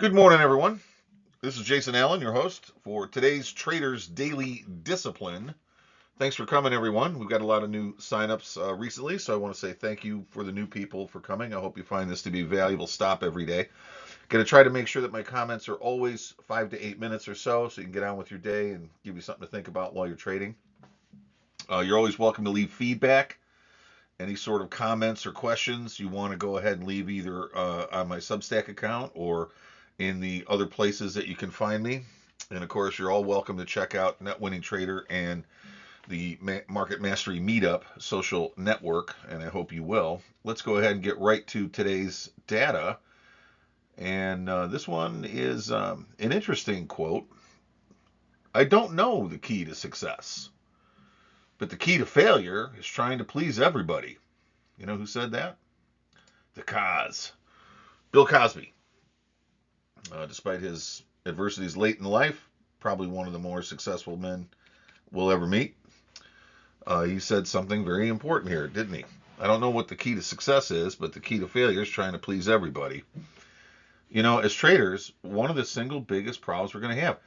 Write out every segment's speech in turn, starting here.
Good morning, everyone. This is Jason Allen, your host for today's Traders Daily Discipline. Thanks for coming, everyone. We've got a lot of new signups recently, so I want to say thank you for the new people for coming. I hope you find this to be a valuable stop every day. Going to try to make sure that my comments are always 5 to 8 minutes or so you can get on with your day and give you something to think about while you're trading. You're always welcome to leave feedback. Any sort of comments or questions you want to go ahead and leave either on my Substack account or in the other places that you can find me. And of course, you're all welcome to check out Net Winning Trader and the Market Mastery Meetup social network, and I hope you will. Let's go ahead and get right to today's data. And this one is an interesting quote. I don't know the key to success, but the key to failure is trying to please everybody. You know who said that? The Cos. Bill Cosby. Despite his adversities late in life, probably one of the more successful men we'll ever meet. He said something very important here, didn't he? I don't know what the key to success is, but the key to failure is trying to please everybody. You know, as traders, one of the single biggest problems we're going to have,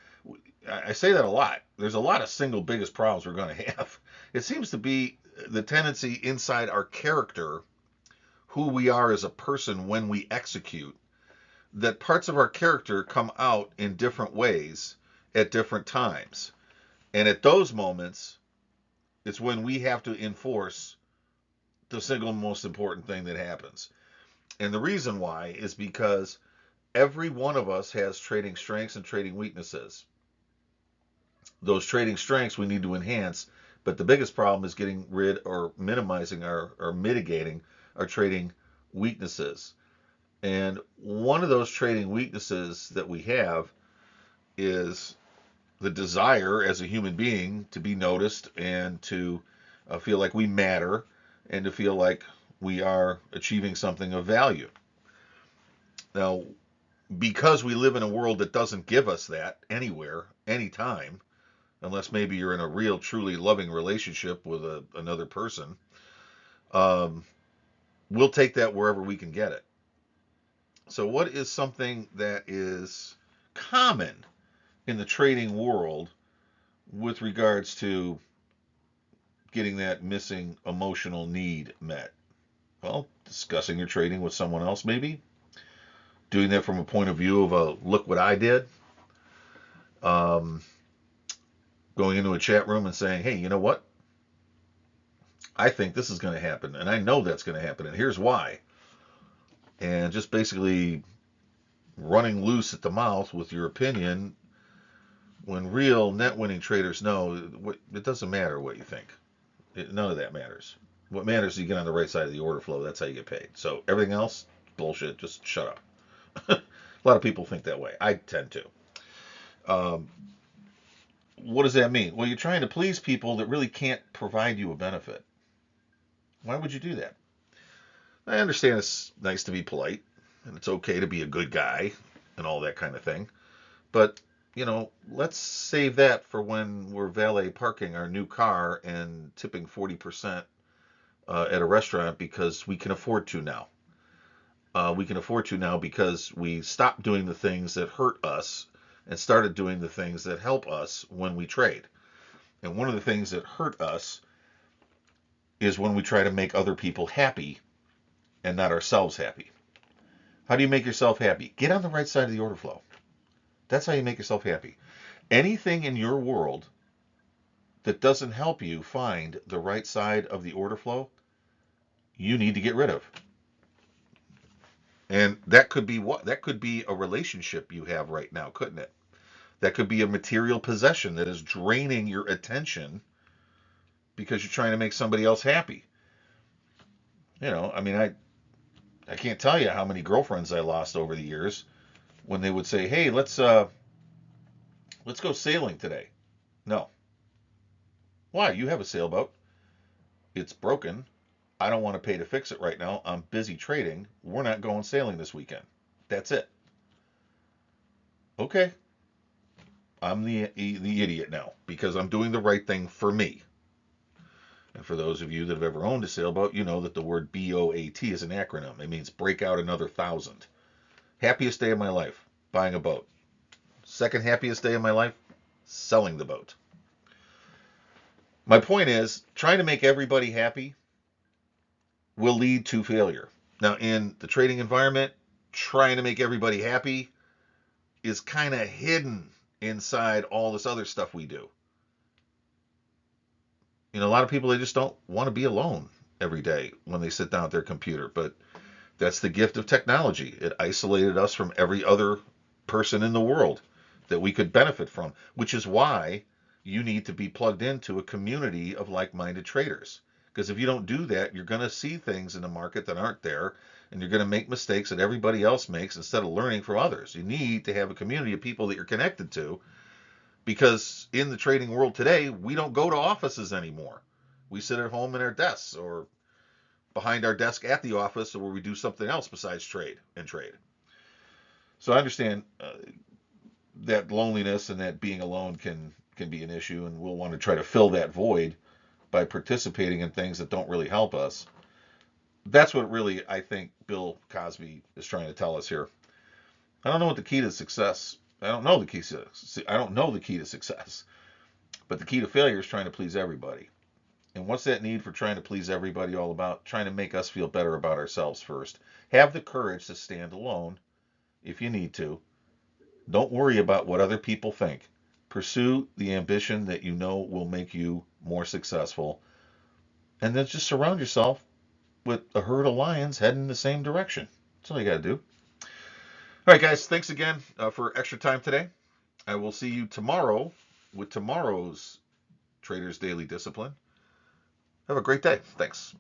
I say that a lot. There's a lot of single biggest problems we're going to have. It seems to be the tendency inside our character, who we are as a person when we execute, that parts of our character come out in different ways at different times. And at those moments, it's when we have to enforce the single most important thing that happens. And the reason why is because every one of us has trading strengths and trading weaknesses. Those trading strengths we need to enhance, but the biggest problem is getting rid or minimizing or mitigating our trading weaknesses. And one of those trading weaknesses that we have is the desire as a human being to be noticed and to feel like we matter and to feel like we are achieving something of value. Now, because we live in a world that doesn't give us that anywhere, anytime, unless maybe you're in a real, truly loving relationship with another person, um, we'll take that wherever we can get it. So, what is something that is common in the trading world with regards to getting that missing emotional need met? Well, discussing your trading with someone else, maybe. Doing that from a point of view of a look what I did. Um, Going into a chat room and saying, hey, you know what? I think this is going to happen, and I know that's going to happen, and here's why. And just basically running loose at the mouth with your opinion when real net winning traders know it doesn't matter what you think. None of that matters. What matters is you get on the right side of the order flow. That's how you get paid. So everything else, bullshit. Just shut up. A lot of people think that way. I tend to. Um, what does that mean? Well, you're trying to please people that really can't provide you a benefit. Why would you do that? I understand it's nice to be polite and it's okay to be a good guy and all that kind of thing. But, let's save that for when we're valet parking our new car and tipping 40% at a restaurant because we can afford to now. We can afford to now because we stopped doing the things that hurt us and started doing the things that help us when we trade. And one of the things that hurt us is when we try to make other people happy and not ourselves happy. How do you make yourself happy? Get on the right side of the order flow. That's how you make yourself happy. Anything in your world that doesn't help you find the right side of the order flow, you need to get rid of. And that could be what? That could be a relationship you have right now, couldn't it? That could be a material possession that is draining your attention because you're trying to make somebody else happy. I mean, I can't tell you how many girlfriends I lost over the years when they would say, "Hey, let's go sailing today." No. Why? You have a sailboat. It's broken. I don't want to pay to fix it right now. I'm busy trading. We're not going sailing this weekend. That's it. Okay. I'm the idiot now because I'm doing the right thing for me. And for those of you that have ever owned a sailboat, you know that the word BOAT is an acronym. It means break out another 1,000. Happiest day of my life. buying a boat. Second happiest day of my life, selling the boat. My point is, trying to make everybody happy will lead to failure. Now, in the trading environment, trying to make everybody happy is kind of hidden inside all this other stuff we do. You know, a lot of people, they just don't want to be alone every day when they sit down at their computer. But that's the gift of technology. It isolated us from every other person in the world that we could benefit from, which is why you need to be plugged into a community of like-minded traders. Because if you don't do that, you're going to see things in the market that aren't there, and you're going to make mistakes that everybody else makes instead of learning from others. You need to have a community of people that you're connected to, because in the trading world today, we don't go to offices anymore. We sit at home in our desks or behind our desk at the office, where we do something else besides trade. So I understand that loneliness and that being alone can be an issue, and we'll want to try to fill that void by participating in things that don't really help us. That's what really I think Bill Cosby is trying to tell us here. I don't know what the key to success. I don't know the key to success, but the key to failure is trying to please everybody. And what's that need for trying to please everybody all about? Trying to make us feel better about ourselves first. Have the courage to stand alone if you need to. Don't worry about what other people think. Pursue the ambition that you know will make you more successful. And then just surround yourself with a herd of lions heading in the same direction. That's all you got to do. All right, guys. Thanks again for extra time today. I will see you tomorrow with tomorrow's Traders Daily Discipline. Have a great day. Thanks.